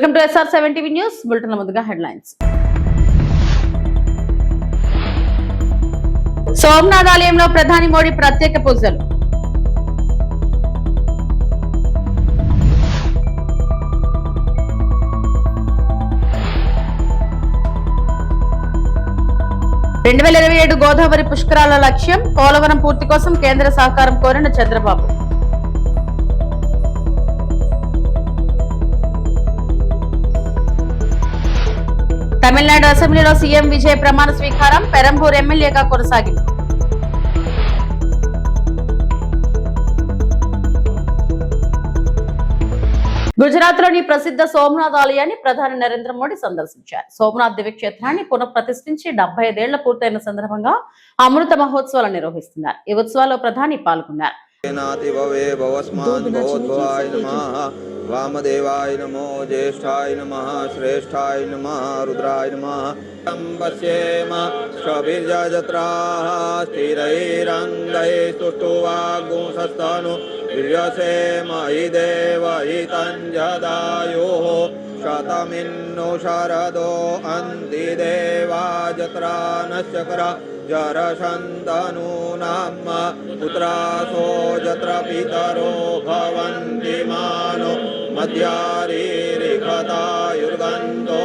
Welcome to SR7 TV news bulletin. ముందుగా headlines. Somnath ఆలయంలో ప్రధాని మోడీ ప్రత్యేక పూజలు. గోదావరి పుష్కరాల లక్ష్యం, పోలవరం పూర్తి కోసం కేంద్ర సహకారం కోరిన చంద్రబాబు. తమిళనాడు అసెంబ్లీలో సీఎం విజయ్ ప్రమాణ స్వీకారం, పెరంబూర్ ఎమ్మెల్యేగా కొనసాగింది. గుజరాత్ లోని ప్రసిద్ధ సోమనాథ్ ఆలయాన్ని ప్రధాని నరేంద్ర మోడీ సందర్శించారు. సోమనాథ్ దివ్యక్షేత్రాన్ని పునఃప్రతిష్ఠించి 75 ఏళ్ల పూర్తయిన సందర్భంగా అమృత మహోత్సవాలు నిర్వహిస్తున్నారు. ఈ ఉత్సవాల్లో ప్రధాని పాల్గొన్నారు. वामदेवाय नमो, ज्येष्ठाय नमः, श्रेष्ठाय नमः, रुद्राय नमः. पश्येम शबीर्यजत्राः स्थिरैरङ्गैः सुष्ठुवागुंसस्तनु वीर्यसेम हि देव हितञ्जदायुः शतमिन्नु शरदो अन्ति देवा जत्रा नश्चक्र जरशन्तनूनां पुत्रासो जत्र पितरो भवन्ति मानो मध्यारीरिखतायुर्गन्धो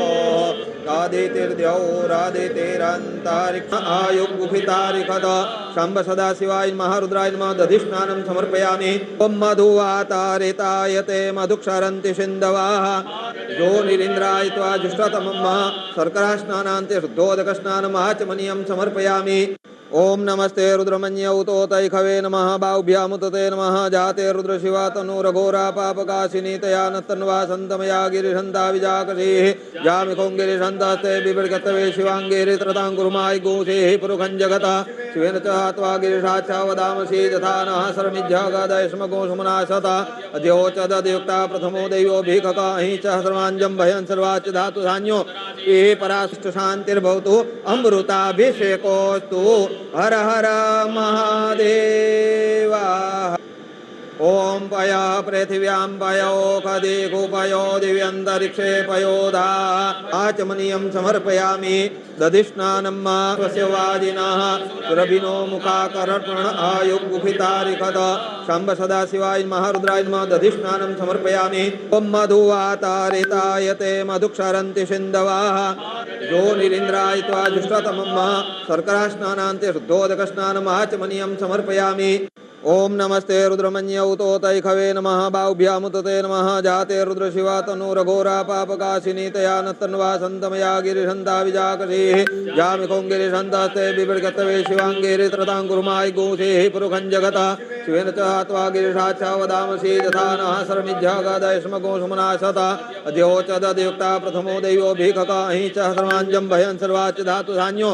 आदितिर्द्यौरादितिरन्तरिक्ष आयुर्गुफितारिखत शम्भ सदाशिवाय महारुद्राय नमः. दधिष्णानं समर्पयामि. ओं मधुवातारितायते मधुक्षरन्ति सिन्धवः जो निरीन्द्राय त्वा जुष्टतमं शर्करास्नानान्ते शुद्धोदकस्नानम् आचमनीयं समर्पयामि. ओम नमस्ते रुद्रमन्यौतोतैखवे नमः. बाहुभ्यामुतते नमः. जाते रुद्रशिवा तनुरघोरा पापकाशिनी तया नतन्वा सन्तमया गिरिशन्ता विजाकसीः जामिखों गिरिशन्तास्ते बिभर्गतवे शिवाङ्गेरि त्रताङ्कुरुमाय गोसेः पुरुखं जगता शिवेन च त्वा गिरिशाच्छा वदामसि तथा नः सर्वमिज्झागादयस्मगो सुमनाशता अद्योचदयुक्ता प्रथमो दैवो भीखका हि च सर्वाञ्जं भयन् सर्वाच्च धातु धान्यो ये पराशिष्ट शान्तिर्भवतु अमृताभिषेकोस्तु. हर हर महादेवा. ओम पया पृथिव्यां पयोखदिगुपयो दिव्यन्तरिक्षे पयोधा आचमनीयं समर्पयामि. दधिष्णानं स्वस्यवादिनः सुरभिनो मुखाकर्पण आयुर्गुफितारिखत शम्भ सदाशिवाय महारुद्राय नमः. दधिष्णानं समर्पयामि. ओं मधुवातारितायते मधुक्षरन्ति सिन्धवः जो निरीन्द्राय त्वा जुष्टतमं शर्करास्नानान्ते शुद्धोदकस्नानम् आचमनीयं समर्पयामि. ओम नमस्ते रुद्रमन्यौतोतैखवे नमः. बाहुभ्यामुतते नमः. जाते रुद्रशिवा तनुरघोरा पापकाशिनी तया नतन्वा सन्तमया गिरिशन्ता विजाकसीः जामिखों गिरिशन्तास्ते बिभर्गतवे शिवाङ्गेरि त्रताङ्कुरुमाय गोसेः पुरुखं जगता शिवेन च त्वा गिरिशाच्छा वदामसि तथा नः सर्वमिज्झागादयस्मगो सुमनाशता अद्योचदयुक्ता प्रथमो दैवो भीखका हि च सर्वाञ्जं भयन् सर्वाच्च धातु धान्यो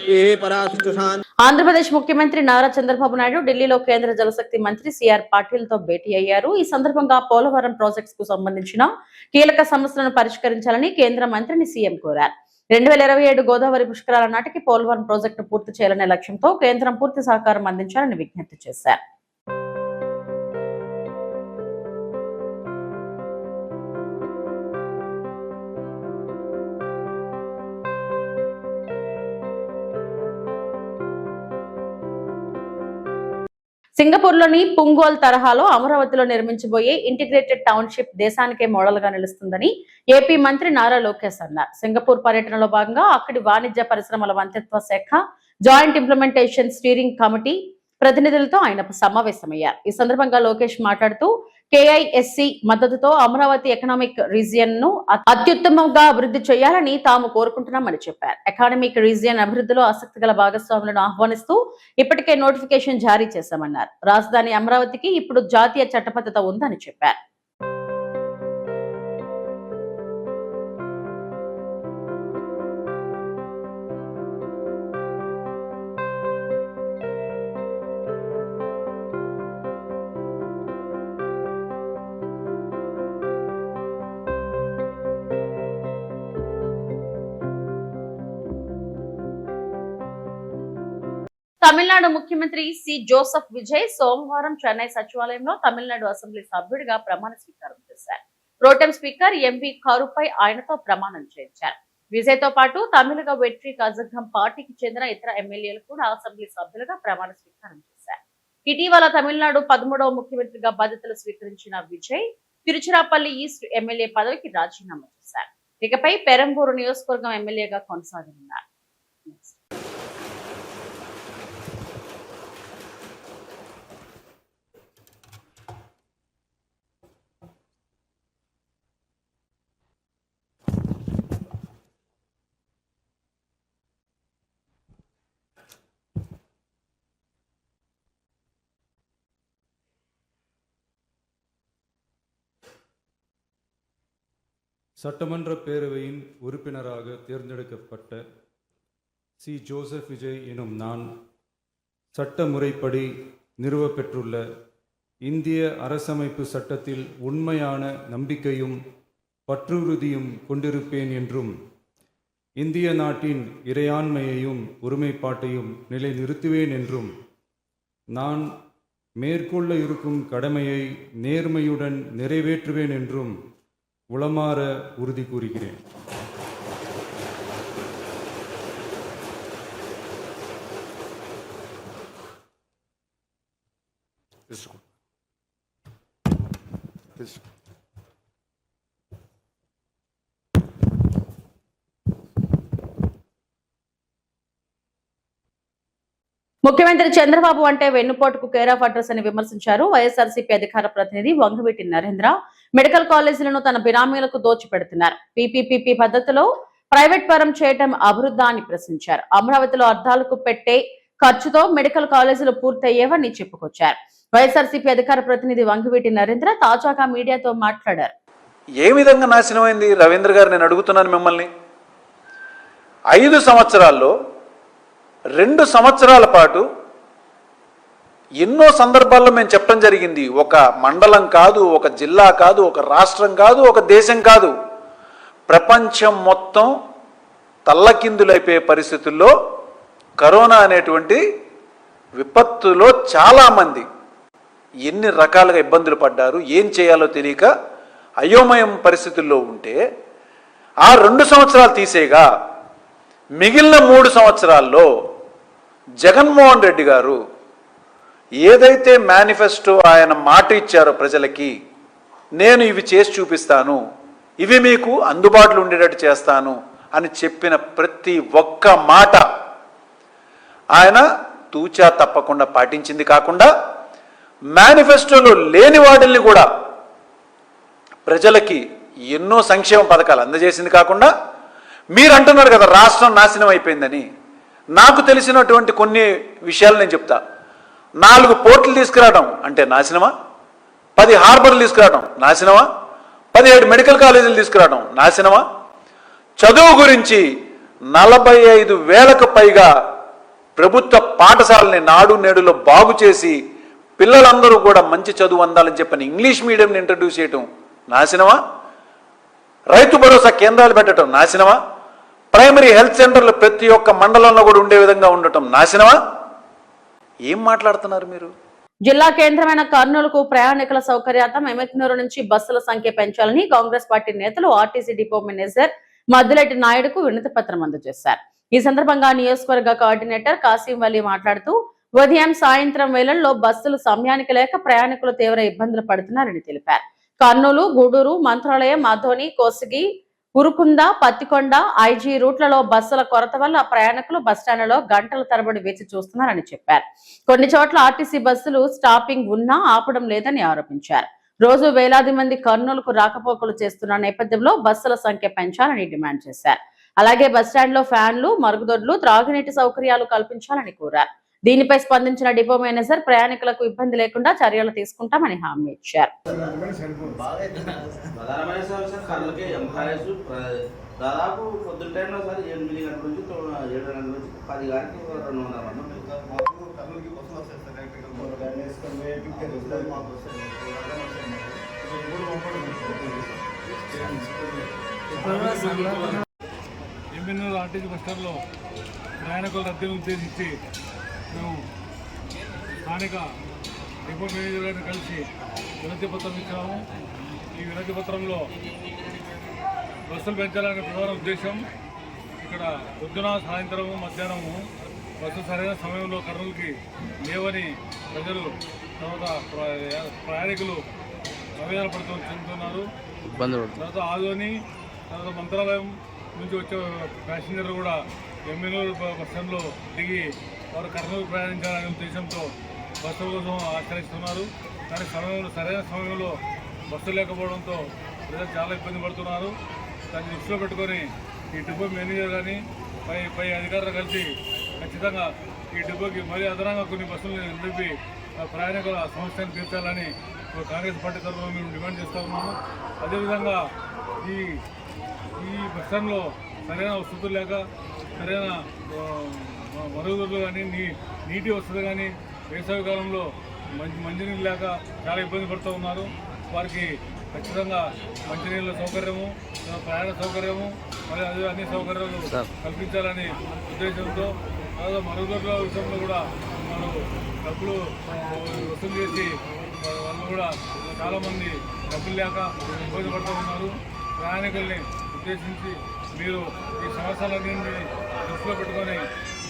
ये पराशिष्ट शान्ति. ఆంధ్రప్రదేశ్ ముఖ్యమంత్రి నారా చంద్రబాబు నాయుడు ఢిల్లీలో కేంద్ర జలశక్తి మంత్రి సిఆర్ పాటిల్ తో భేటీ అయ్యారు. ఈ సందర్భంగా పోలవరం ప్రాజెక్ట్స్ కు సంబంధించిన కీలక సమస్యలను పరిష్కరించాలని కేంద్ర మంత్రిని సీఎం కోరారు. 2027 గోదావరి పుష్కరాల నాటికి పోలవరం ప్రాజెక్టును పూర్తి చేయాలనే లక్ష్యంతో కేంద్రం పూర్తి సహకారం అందించాలని విజ్ఞప్తి చేశారు. సింగపూర్ లోని పుంగోల్ తరహాలో అమరావతిలో నిర్మించబోయే ఇంటిగ్రేటెడ్ టౌన్షిప్ దేశానికే మోడల్ గా నిలుస్తుందని ఏపీ మంత్రి నారా లోకేష్ అన్నారు. సింగపూర్ పర్యటనలో భాగంగా అక్కడి వాణిజ్య పరిశ్రమల మంత్రిత్వ శాఖ జాయింట్ ఇంప్లిమెంటేషన్ స్టీరింగ్ కమిటీ ప్రతినిధులతో ఆయన సమావేశమయ్యారు. ఈ సందర్భంగా లోకేష్ మాట్లాడుతూ కేఐఎస్సి మద్దతుతో అమరావతి ఎకనామిక్ రీజియన్ ను అత్యుత్తమంగా అభివృద్ధి చేయాలని తాము కోరుకుంటున్నామని చెప్పారు. ఎకనామిక్ రీజియన్ అభివృద్ధిలో ఆసక్తి గల భాగస్వాములను ఆహ్వానిస్తూ ఇప్పటికే నోటిఫికేషన్ జారీ చేశామన్నారు. రాజధాని అమరావతికి ఇప్పుడు జాతీయ చట్టబద్ధత ఉందని చెప్పారు. తమిళనాడు ముఖ్యమంత్రి సి జోసెఫ్ విజయ్ సోమవారం చెన్నై సచివాలయంలో తమిళనాడు అసెంబ్లీ సభ్యుడిగా ప్రమాణ స్వీకారం చేశారు. ప్రోటెం స్పీకర్ ఎంవి కారుపై ఆయనతో ప్రమాణం చేయించారు. విజయ్తో పాటు తమిళగ వెట్రి కజగం పార్టీకి చెందిన ఇతర ఎమ్మెల్యేలు కూడా అసెంబ్లీ సభ్యులుగా ప్రమాణ స్వీకారం చేశారు. ఇటీవల తమిళనాడు 13వ ముఖ్యమంత్రిగా బాధ్యతలు స్వీకరించిన విజయ్ తిరుచిరాపల్లి ఈస్ట్ ఎమ్మెల్యే పదవికి రాజీనామా చేశారు. ఇకపై పెరంబూరు నియోజకవర్గం ఎమ్మెల్యేగా కొనసాగనున్నారు. சட்டமன்ற பேரவையின் உறுப்பினராக தேர்ந்தெடுக்கப்பட்ட சி. ஜோசப் விஜய் எனும் நான் சட்ட முறைப்படி நிறுவப்பெற்றுள்ள இந்திய அரசமைப்பு சட்டத்தில் உண்மையான நம்பிக்கையும் பற்றுறுதியும் கொண்டிருப்பேன் என்றும் இந்திய நாட்டின் இறையாண்மையையும் ஒருமைப்பாட்டையும் நிலைநிறுத்துவேன் என்றும் நான் மேற்கொள்ள இருக்கும் கடமையை நேர்மையுடன் நிறைவேற்றுவேன் என்றும் உளமாற உறுதி கூறுகிறேன். ముఖ్యమంత్రి చంద్రబాబు అంటే వెన్నుపోటుకు కేర్ ఆఫ్ అడ్రస్ అని విమర్శించారు వైఎస్ఆర్సీపీ అధికార ప్రతినిధి వంగవీటి నరేంద్ర. మెడికల్ కాలేజీలను తన బినామీలకు దోచిపెడుతున్నారు. పీపీపీ పద్ధతిలో ప్రైవేట్ పరం చేయటం అభివృద్ధా అని ప్రశ్నించారు. అమరావతిలో అర్థాలకు పెట్టే ఖర్చుతో మెడికల్ కాలేజీలు పూర్తయ్యేవని చెప్పుకొచ్చారు. వైఎస్ఆర్సీపీ అధికార ప్రతినిధి వంగవీటి నరేంద్ర తాజాగా మీడియాతో మాట్లాడారు. ఏ విధంగా నాశనమైంది రవీంద్ర గారు, నేను అడుగుతున్నాను మిమ్మల్ని. 5 సంవత్సరాల్లో 2 సంవత్సరాల పాటు ఎన్నో సందర్భాల్లో మేము చెప్పడం జరిగింది. ఒక మండలం కాదు, ఒక జిల్లా కాదు, ఒక రాష్ట్రం కాదు, ఒక దేశం కాదు, ప్రపంచం మొత్తం తల్లకిందులైపోయే పరిస్థితుల్లో కరోనా అనేటువంటి విపత్తులో చాలామంది ఎన్ని రకాలుగా ఇబ్బందులు పడ్డారు, ఏం చేయాలో తెలియక అయోమయం పరిస్థితుల్లో ఉంటే ఆ 2 సంవత్సరాలు తీసేగా మిగిలిన 3 సంవత్సరాల్లో జగన్మోహన్ రెడ్డి గారు ఏదైతే మేనిఫెస్టో ఆయన మాట ఇచ్చారో ప్రజలకి, నేను ఇవి చేసి చూపిస్తాను, ఇవి మీకు అందుబాటులో ఉండేటట్టు చేస్తాను అని చెప్పిన ప్రతి ఒక్క మాట ఆయన తూచా తప్పకుండా పాటించింది కాకుండా మేనిఫెస్టోలో లేని వాటిల్ని కూడా ప్రజలకి ఎన్నో సంక్షేమ పథకాలు అందజేసింది కాకుండా, మీరు అంటున్నారు కదా రాష్ట్రం నాశనం అయిపోయిందని. నాకు తెలిసినటువంటి కొన్ని విషయాలు నేను చెప్తా. 4 పోర్టులు తీసుకురావడం అంటే నాశనమా? 10 హార్బర్లు తీసుకురావడం నాశనమా? 17 మెడికల్ కాలేజీలు తీసుకురావడం నాశనమా? చదువు గురించి 45,000కు పైగా ప్రభుత్వ పాఠశాలని నాడు నేడులో బాగు చేసి పిల్లలందరూ కూడా మంచి చదువు అందాలని చెప్పని ఇంగ్లీష్ మీడియంని ఇంట్రడ్యూస్ చేయడం నాశనమా? రైతు భరోసా కేంద్రాలు పెట్టడం నాశనమా? ప్రైమరీ హెల్త్ సెంటర్లు ప్రతి ఒక్క మండలంలో కూడా ఉండే విధంగా ఉండటం నాశనమా? ఏం మాట్లాడుతున్నారు మీరు? జిల్లా కేంద్రమైన కర్నూలుకు ప్రయాణికుల సౌకర్యార్థం ఎమ్మెక్నూరు నుంచి బస్సుల సంఖ్య పెంచాలని కాంగ్రెస్ పార్టీ నేతలు ఆర్టీసీ డిపో మేనేజర్ మద్దులెట్టి నాయుడుకు వినతి పత్రం అందజేశారు. ఈ సందర్భంగా నియోజకవర్గ కోఆర్డినేటర్ కాసిం వలీ మాట్లాడుతూ ఉదయం సాయంత్రం వేళల్లో బస్సులు సమయానికి లేక ప్రయాణికులు తీవ్ర ఇబ్బందులు పడుతున్నారని తెలిపారు. కర్నూలు, గూడూరు, మంత్రాలయం, మాధోని, కోసిగి, ఉరుకుంద, పత్తికొండ, ఐజీ రూట్లలో బస్సుల కొరత వల్ల ప్రయాణికులు బస్టాండ్లలో గంటల తరబడి వేచి చూస్తున్నారని చెప్పారు. కొన్ని చోట్ల ఆర్టీసీ బస్సులు స్టాపింగ్ ఉన్నా ఆపడం లేదని ఆరోపించారు. రోజు వేలాది మంది కర్నూలుకు రాకపోకలు చేస్తున్న నేపథ్యంలో బస్సుల సంఖ్య పెంచాలని డిమాండ్ చేశారు. అలాగే బస్టాండ్ లో ఫ్యాన్లు, మరుగుదొడ్లు, త్రాగునీటి సౌకర్యాలు కల్పించాలని కోరారు. దీనిపై స్పందించిన డిపో మేనేజర్ ప్రయాణికులకు ఇబ్బంది లేకుండా చర్యలు తీసుకుంటామని హామీ ఇచ్చారు. దాదాపు పొద్దున్న టైంలో సార్ 8 గంటల నుంచి 7 గంటల నుంచి 10 గంటలకు 200 మంది ఎమ్మెన్యూరు ఆర్టీసీ బస్టాండ్లో ప్రయాణికుల రద్దీని ఉద్దేశించి మేము స్థానిక డిపో మేనేజర్ గారిని కలిసి వినతి పత్రం ఇచ్చాము. ఈ వినతి పత్రంలో బస్సులు పెంచాలనే ప్రధాన ఉద్దేశం, ఇక్కడ పొద్దున సాయంత్రము మధ్యాహ్నము బస్సు సరైన సమయంలో కర్నూలుకి లేవని ప్రజలు తర్వాత ప్రయాణికులు ఆవేదన చెందుతున్నారు. తర్వాత ఆదోని తర్వాత మంత్రాలయం నుంచి వచ్చే ప్యాసింజర్లు కూడా ఎమ్మెల్యేలు బస్ స్టాండ్లో దిగి వారు కర్నూలు ప్రయాణించాలనే ఉద్దేశంతో బస్సుల కోసం ఆశ్రయిస్తున్నారు. కానీ సరైన సమయంలో బస్సులు లేకపోవడంతో ప్రజలు చాలా ఇబ్బంది పడుతున్నారు. దాన్ని దృష్టిలో పెట్టుకొని ఈ డిపో మేనేజర్ కానీ పై అధికారులు కలిసి ఖచ్చితంగా ఈ డిపోకి మరీ అదనంగా కొన్ని బస్సులను నిలిపి ప్రయాణికుల సమస్యను తీర్చాలని కాంగ్రెస్ పార్టీ తరఫున మేము డిమాండ్ చేస్తూ ఉన్నాము. అదేవిధంగా ఈ బస్ స్టాండ్లో సరైన వసతులు లేక సరైన మరుగుదొడ్లు కానీ నీటి వసతి కానీ వేసవి కాలంలో మంచినీళ్ళు లేక చాలా ఇబ్బంది పడుతూ ఉన్నారు. వారికి ఖచ్చితంగా మంచినీళ్ళ సౌకర్యము, ప్రయాణ సౌకర్యము మరియు అదే అన్ని సౌకర్యాలు కల్పించాలని ఉద్దేశంతో తర్వాత మరుగుదొడ్ల విషయంలో కూడా మనం డబ్బులు వసూలు చేసి వాళ్ళు కూడా చాలామంది డబ్బులు లేక ఇబ్బంది పడుతూ ఉన్నారు. ప్రయాణికుల్ని ఉద్దేశించి మీరు ఈ సమస్యలన్నింటినీ దృష్టిలో పెట్టుకొని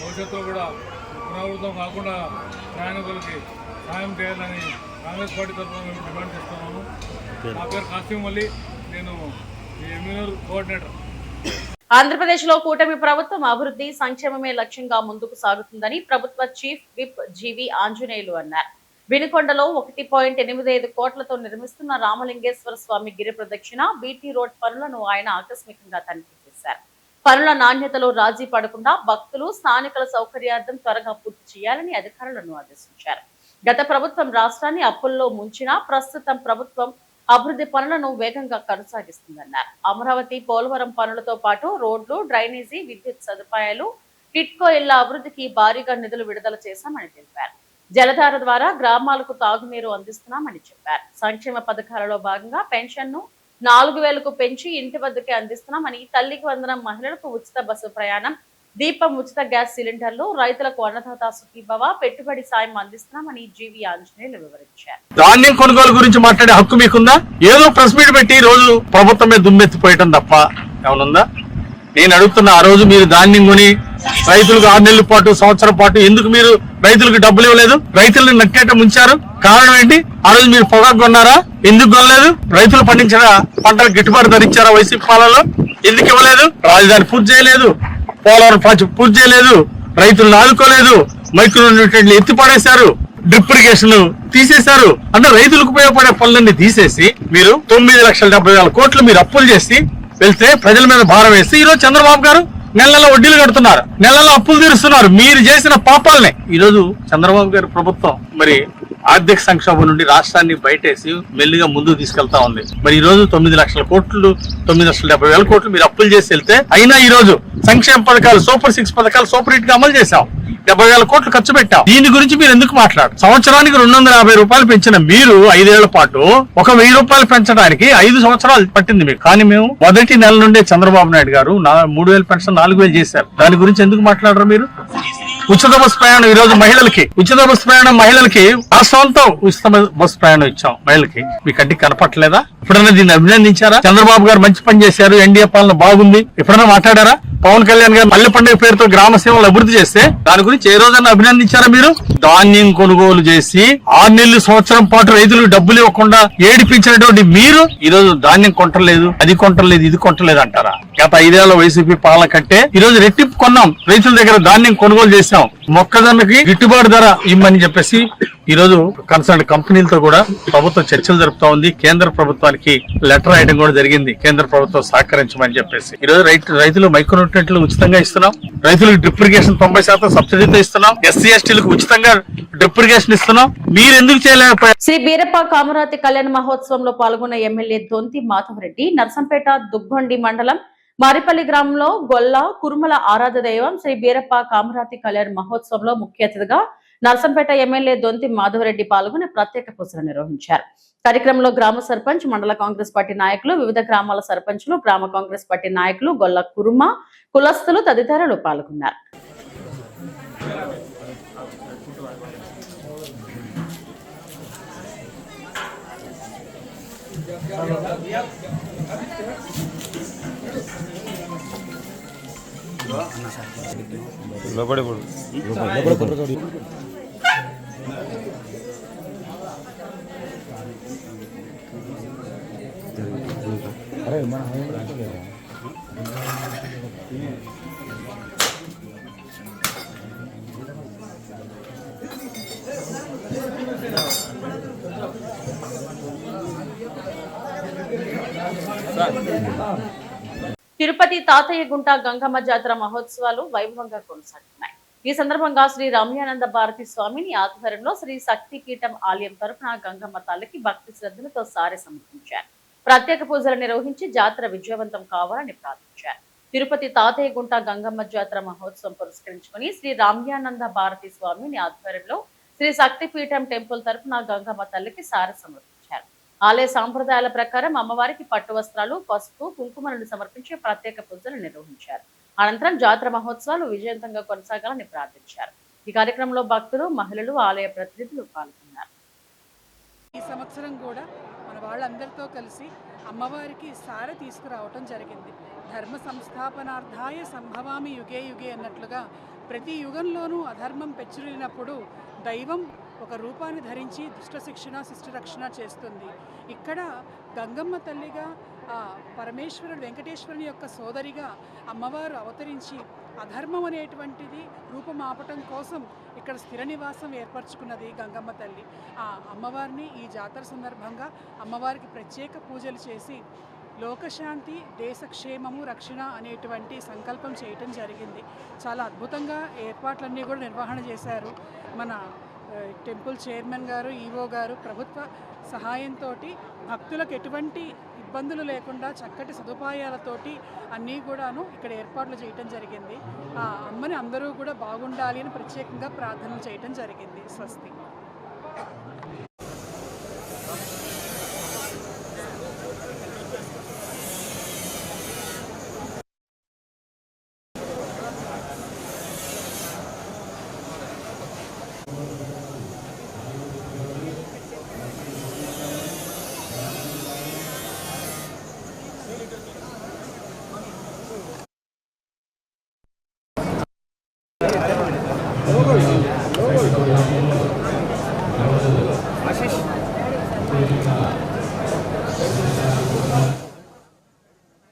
భవిష్యత్తులో కూడా పునరావృతం కాకుండా ప్రయాణికులకి సాయం చేయాలని కాంగ్రెస్ పార్టీ తరఫున మేము డిమాండ్ చేస్తున్నాము. నా పేరు కాసిం అలీ, నేను ఎమ్మెల్యే కోఆర్డినేటర్. ఆంధ్రప్రదేశ్ లో కూటమి ప్రభుత్వం అభివృద్ధి సంక్షేమమే లక్ష్యంగా ముందుకు సాగుతుందని ప్రభుత్వ చీఫ్ విప్ జీవి ఆంజనేయులు అన్నారు. వినుకొండలో 1.85 కోట్లతో నిర్మిస్తున్న రామలింగేశ్వర స్వామి గిరి ప్రదక్షిణ బీటీ రోడ్ పనులను ఆయన ఆకస్మికంగా తనిఖీ చేశారు. పనుల నాణ్యతలో రాజీ పడకుండా భక్తులు స్థానికుల సౌకర్యార్థం త్వరగా పూర్తి చేయాలని అధికారులను ఆదేశించారు. గత ప్రభుత్వం రాష్ట్రాన్ని అప్పుల్లో ముంచినా ప్రస్తుతం ప్రభుత్వం అభివృద్ధి పనులను వేగంగా కొనసాగిస్తుందన్నారు. అమరావతి పోలవరం పనులతో పాటు రోడ్లు, డ్రైనేజీ, విద్యుత్ సదుపాయాలు, టిట్కో ఇళ్ల అభివృద్ధికి భారీగా నిధులు విడుదల చేశామని తెలిపారు. జలధార ద్వారా గ్రామాలకు తాగునీరు అందిస్తున్నామని చెప్పారు. సంక్షేమ పథకాలలో భాగంగా పెన్షన్ను 4,000కు పెంచి ఇంటి వద్దకే అందిస్తున్నామని, తల్లికి వందనం మహిళలకు ఉచిత బస్సు ప్రయాణం, దీపం ఉచిత గ్యాస్ సిలిండర్లు, రైతులకు అన్నదాత సుఖీభవ పెట్టుబడి సాయం అందిస్తున్నామని జీవి ఆంజనేయులు వివరించారు. ధాన్యం కొనుగోలు గురించి మాట్లాడే హక్కు మీకుందా? ఏదో ప్రెస్ మీట్ పెట్టి రోజు ప్రభుత్వమే దుమ్మెత్తిపోయటం తప్ప ఏమనుందా? నేను అడుగుతున్నా, ఆ రోజు మీరు ధాన్యం కొని రైతులకు 6 నెలల పాటు, సంవత్సరం పాటు ఎందుకు మీరు రైతులకు డబ్బులు ఇవ్వలేదు? రైతులను నట్టేట ముంచారు. కారణం ఏంటి? ఆ రోజు మీరు పొగాకు కొన్నారా? ఎందుకు కొనలేదు? రైతులు పండించిన పంటలు గిట్టుబాటు ధరించారా? వైసీపీ పాలనలో ఎందుకు ఇవ్వలేదు? రాజధాని పూర్తి చేయలేదు, పోలవరం పూర్తి చేయలేదు, రైతులను ఆదుకోలేదు, మైక్రో న్యూట్రియెంట్లు ఎత్తి పడేశారు, డ్రిప్ ఇరిగేషన్ తీసేశారు. అంటే రైతులకు ఉపయోగపడే పనులన్నీ తీసేసి మీరు 9,70,000 కోట్లు మీరు అప్పులు చేసి వెళ్తే ప్రజల మీద భారం వేసి ఈరోజు చంద్రబాబు గారు నెల వడ్డీలు కడుతున్నారు, నెలలో అప్పులు తీరుస్తున్నారు. మీరు చేసిన పాపాలనే ఈరోజు చంద్రబాబు గారి ప్రభుత్వం మరి ఆర్థిక సంక్షోభం నుండి రాష్ట్రాన్ని బయటేసి మెల్లిగా ముందుకు తీసుకెళ్తా ఉంది. మరి ఈ రోజు 9,00,000 కోట్లు, 9,70,000 కోట్లు మీరు అప్పులు చేసి వెళ్తే అయినా ఈ రోజు సంక్షేమ పథకాలు, సూపర్ 6 పథకాలు సూపర్ హిట్ గా అమలు చేశాం. 70,000 కోట్లు ఖర్చు పెట్టాం. దీని గురించి మీరు ఎందుకు మాట్లాడారు? సంవత్సరానికి 250 రూపాయలు పెంచిన మీరు 5 ఏళ్ల పాటు 1,000 రూపాయలు పెంచడానికి 5 సంవత్సరాలు పట్టింది మీకు. కానీ మేము మొదటి నెల నుండే చంద్రబాబు నాయుడు గారు 3,000 పెన్షన్ 4,000 చేశారు. దాని గురించి ఎందుకు మాట్లాడరు మీరు? ఉచిత బస్సు ప్రయాణం ఈ రోజు మహిళలకి, ఉచిత బస్సు ప్రయాణం మహిళలకి రాష్ట్రంతో ఉచిత బస్సు ప్రయాణం ఇచ్చాం మహిళలకి. మీ కంటికి కనపట్లేదా? ఎప్పుడైనా దీన్ని అభినందించారా? చంద్రబాబు గారు మంచి పని చేశారు, ఎన్డీఏ పాలన బాగుంది, ఎప్పుడైనా మాట్లాడారా? పవన్ కళ్యాణ్ గారు పల్లె పండుగ పేరుతో గ్రామ సేవలు అభివృద్ధి చేస్తే దాని గురించి ఏ రోజైనా అభినందించారా మీరు? ధాన్యం కొనుగోలు చేసి 6 నెలలు, సంవత్సరం పాటు రైతులకు డబ్బులు ఇవ్వకుండా ఏడిపించినటువంటి మీరు ఈ రోజు ధాన్యం కొంటలేదు, అది కొంటలేదు, ఇది కొంటలేదు అంటారా? గత 5 ఏళ్ల వైసీపీ పాలన కంటే ఈ రోజు రెట్టింపు కొన్నాం. రైతుల దగ్గర ధాన్యం కొనుగోలు చేసాం. మొక్కజొన్నకి గిట్టుబాటు ధర ఇమ్మని చెప్పేసి ఈ రోజు కన్సర్న్ కంపెనీలతో కూడా ప్రభుత్వం చర్చలు జరుపుతా ఉంది. కేంద్ర ప్రభుత్వానికి లెటర్ రాయడం కూడా జరిగింది, కేంద్ర ప్రభుత్వం సహకరించమని చెప్పేసి. ఈ రోజు రైతులు మైక్రో న్యూట్రియెంట్లు ఉచితంగా ఇస్తున్నాం, రైతులకు డ్రిప్ ఇరిగేషన్ 90% సబ్సిడీతో ఇస్తున్నాం, ఎస్సీ ఎస్టీలకు ఉచితంగా డ్రిప్ ఇరిగేషన్ ఇస్తున్నాం. మీరు ఎందుకు చేయలేకపోయారు? శ్రీ బీరప్ప కామరాతి కళ్యాణ మహోత్సవంలో పాల్గొన్న ఎమ్మెల్యే దొంతి మాధవరెడ్డి నర్సంపేట దుగ్గొండి మండలం మారిపల్లి గ్రామంలో గొల్ల కురుమల ఆరాధ దైవం శ్రీ బీరప్ప కామరాతి కళ్యాణ మహోత్సవంలో ముఖ్య అతిథిగా నర్సంపేట ఎమ్మెల్యే దొంతి మాధవరెడ్డి పాల్గొని ప్రత్యేక పూజలు నిర్వహించారు. కార్యక్రమంలో గ్రామ సర్పంచ్, మండల కాంగ్రెస్ పార్టీ నాయకులు, వివిధ గ్రామాల సర్పంచులు, గ్రామ కాంగ్రెస్ పార్టీ నాయకులు, గొల్ల కురుమ కులస్తులు తదితరులు పాల్గొన్నారు. తిరుపతి తాతయ్య గుంట గంగమ్మ జాతర మహోత్సవాలు వైభవంగా కొనసాగుతున్నాయి. ఈ సందర్భంగా శ్రీ రమ్యానంద భారతి స్వామిని ఆధ్వర్యంలో శ్రీ శక్తి పీఠం ఆలయం తరఫున గంగమ్మ తల్లికి భక్తి శ్రద్ధలతో సారె సమర్పించారు. ప్రత్యేక పూజలు నిర్వహించి జాతర విజయవంతం కావాలని ప్రార్థించారు. తిరుపతి తాతయ్య గుంట గంగమ్మ జాతర మహోత్సవం పురస్కరించుకుని శ్రీ రామ్యానంద భారతి స్వామిని ఆధ్వర్యంలో శ్రీ శక్తి పీఠం టెంపుల్ తరఫున గంగమ్మ తల్లికి సారె సమర్పించారు. ఆలయ సాంప్రదాయాల ప్రకారం అమ్మవారికి పట్టు వస్త్రాలు, పసుపు, కుంకుమలను సమర్పించి ప్రత్యేక పూజలు నిర్వహించారు. అనంతరం జాతర మహోత్సవాలు విజయవంతంగా కొనసాగాలని ప్రార్థించారు. ఈ కార్యక్రమంలో భక్తులు, మహిళలు, ఆలయ ప్రతినిధులు పాల్గొన్నారు. ఈ సంవత్సరం కూడా మన వాళ్ళందరితో కలిసి అమ్మవారికి సారె తీసుకురావటం జరిగింది. ధర్మ సంస్థాపనార్థాయ సంభవామి యుగే యుగే అన్నట్లుగా ప్రతి యుగంలోనూ అధర్మం పెచ్చురినప్పుడు దైవం ఒక రూపాన్ని ధరించి దుష్ట శిక్షణ, శిష్ట రక్షణ చేస్తుంది. ఇక్కడ గంగమ్మ తల్లిగా పరమేశ్వరుడు వెంకటేశ్వరుని యొక్క సోదరిగా అమ్మవారు అవతరించి అధర్మం అనేటువంటిది రూపమాపటం కోసం ఇక్కడ స్థిర నివాసం ఏర్పరచుకున్నది గంగమ్మ తల్లి. ఆ అమ్మవారిని ఈ జాతర సందర్భంగా అమ్మవారికి ప్రత్యేక పూజలు చేసి లోకశాంతి, దేశక్షేమము, రక్షణ అనేటువంటి సంకల్పం చేయటం జరిగింది. చాలా అద్భుతంగా ఏర్పాట్లన్నీ కూడా నిర్వహణ చేశారు. మన టెంపుల్ చైర్మన్ గారు, ఈవో గారు ప్రభుత్వ సహాయంతో భక్తులకు ఎటువంటి ఇబ్బందులు లేకుండా చక్కటి సదుపాయాలతోటి అన్నీ కూడాను ఇక్కడ ఏర్పాట్లు చేయటం జరిగింది. ఆ అమ్మని అందరూ కూడా బాగుండాలి అని ప్రత్యేకంగా ప్రార్థనలు చేయటం జరిగింది. స్వస్తి.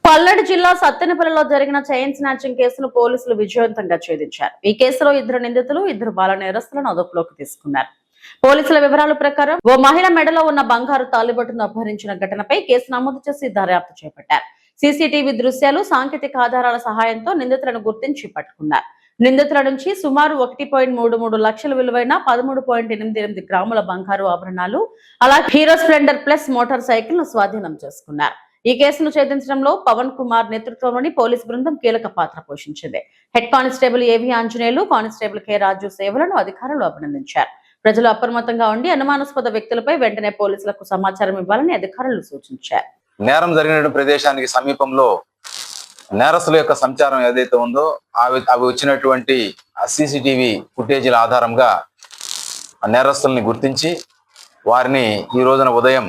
పల్నాడు జిల్లా సత్తెనపల్లిలో జరిగిన చైన్ స్నాచింగ్ కేసును పోలీసులు విజయవంతంగా ఛేదించారు. ఈ కేసులో 2 నిందితులు, 2 బాల నేరస్తులను అదుపులోకి తీసుకున్నారు. పోలీసుల వివరాల ప్రకారం ఓ మహిళ మెడలో ఉన్న బంగారు తాలిబొట్టును అపహరించిన ఘటనపై కేసు నమోదు చేసి దర్యాప్తు చేపట్టారు. సీసీటీవీ దృశ్యాలు, సాంకేతిక ఆధారాల సహాయంతో నిందితులను గుర్తించి పట్టుకున్నారు. నిందితుల నుంచి సుమారు 1.33 లక్షల విలువైన 13.88 గ్రాముల బంగారు ఆభరణాలు, అలాగే hero Splendor plus motor cycle ను స్వాధీనం చేసుకున్నారు. ఈ కేసును ఛేదించడంలో పవన్ కుమార్ నేతృత్వంలోని పోలీసు బృందం కీలక పాత్ర పోషించింది. హెడ్ కానిస్టేబుల్ ఏవి ఆంజనేయులు, కానిస్టేబుల్ కె రాజు సేవలను అధికారులు అభినందించారు. ప్రజలు అప్రమత్తంగా ఉండి అనుమానాస్పద వ్యక్తులపై వెంటనే పోలీసులకు సమాచారం ఇవ్వాలని అధికారులు సూచించారు. నేరం జరిగిన ప్రదేశానికి సమీపంలో నేరస్తుల యొక్క సంచారం ఏదైతే ఉందో అవి వచ్చినటువంటి సీసీటీవీ ఫుటేజీల ఆధారంగా నేరస్తుల్ని గుర్తించి వారిని ఈ రోజున ఉదయం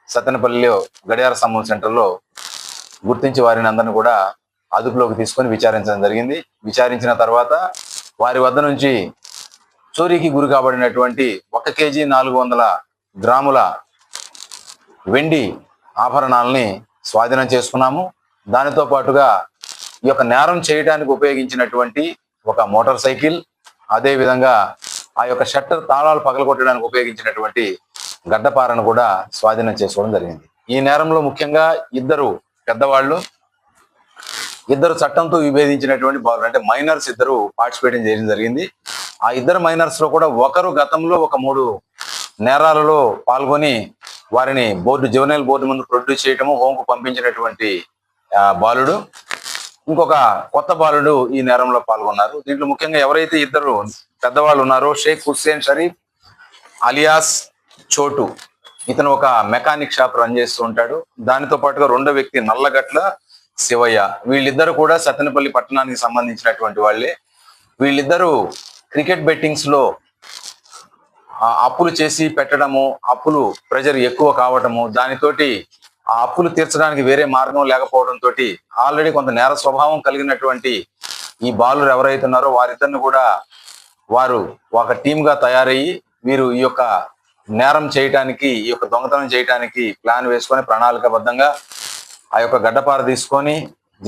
సత్తెనపల్లిలో గడియార స్తంభం సెంటర్లో గుర్తించి వారిని అందరిని కూడా అదుపులోకి తీసుకొని విచారించడం జరిగింది. విచారించిన తర్వాత వారి వద్ద నుంచి చోరీకి గురి కాబడినటువంటి 1 కేజీ 400 గ్రాముల వెండి ఆభరణాలని స్వాధీనం చేసుకున్నాము. దానితో పాటుగా ఈ యొక్క నేరం చేయడానికి ఉపయోగించినటువంటి ఒక మోటార్ సైకిల్, అదే విధంగా ఆ యొక్క షట్టర్ తాళాలు పగలగొట్టడానికి ఉపయోగించినటువంటి గడ్డపారను కూడా స్వాధీనం చేసుకోవడం జరిగింది. ఈ నేరంలో ముఖ్యంగా 2 పెద్దవాళ్ళు, 2 చట్టంతో విభేదించినటువంటి బాలురు, అంటే మైనర్స్ 2 పార్టిసిపేట్ చేయడం జరిగింది. ఆ 2 మైనర్స్ లో కూడా ఒకరు గతంలో ఒక 3 నేరాలలో పాల్గొని వారిని జువెనైల్ బోర్డు ముందు ప్రొడ్యూస్ చేయటము, హోంకు పంపించినటువంటి బాలుడు, ఇంకొక కొత్త బాలుడు ఈ నేరంలో పాల్గొన్నారు. దీంట్లో ముఖ్యంగా ఎవరైతే 2 పెద్దవాళ్ళు ఉన్నారో షేక్ హుస్సేన్ షరీఫ్ అలియాస్ చోటు, ఇతను ఒక మెకానిక్ షాప్ రన్ చేస్తూ ఉంటాడు. దానితో పాటుగా 2వ వ్యక్తి నల్లగట్ల శివయ్య. వీళ్ళిద్దరు కూడా సత్తెనపల్లి పట్టణానికి సంబంధించినటువంటి వాళ్ళే. వీళ్ళిద్దరూ క్రికెట్ బెట్టింగ్స్ లో అప్పులు చేసి పెట్టడము, అప్పులు ప్రెజర్ ఎక్కువ కావటము, దానితోటి ఆ అప్పులు తీర్చడానికి వేరే మార్గం లేకపోవడంతో ఆల్రెడీ కొంత నేర స్వభావం కలిగినటువంటి ఈ బాలురు ఎవరైతే ఉన్నారో వారిద్దరిని కూడా వారు ఒక టీమ్ గా తయారయ్యి వీరు ఈ యొక్క నేరం చేయటానికి, ఈ యొక్క దొంగతనం చేయటానికి ప్లాన్ వేసుకొని ప్రణాళికాబద్ధంగా ఆ యొక్క గడ్డపార తీసుకొని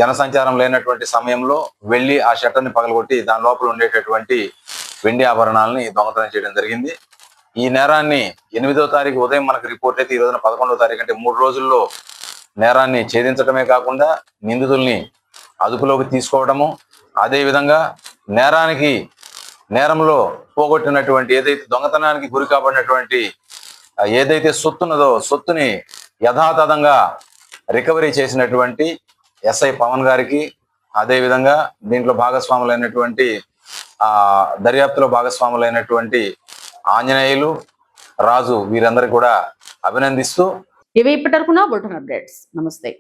జనసంచారం లేనటువంటి సమయంలో వెళ్ళి ఆ షట్టర్ని పగలగొట్టి దాని లోపల ఉండేటటువంటి వెండి ఆభరణాలని దొంగతనం చేయడం జరిగింది. ఈ నేరాన్ని 8వ తారీఖు ఉదయం మనకు రిపోర్ట్ అయితే ఈ రోజున 11వ తారీఖు అంటే 3 రోజుల్లో నేరాన్ని ఛేదించడమే కాకుండా నిందితుల్ని అదుపులోకి తీసుకోవడము, అదేవిధంగా నేరంలో పోగొట్టినటువంటి ఏదైతే దొంగతనానికి గురి కాబడినటువంటి ఏదైతే సొత్తున్నదో సొత్తుని యథాతథంగా రికవరీ చేసినటువంటి ఎస్ఐ పవన్ గారికి, అదేవిధంగా దీంట్లో భాగస్వాములైనటువంటి దర్యాప్తులో భాగస్వాములైనటువంటి ఆంజనేయులు, రాజు వీరందరికీ కూడా అభినందిస్తూ ఇవి ఇప్పటివరకు నా బులెటిన్ అప్డేట్స్. నమస్తే.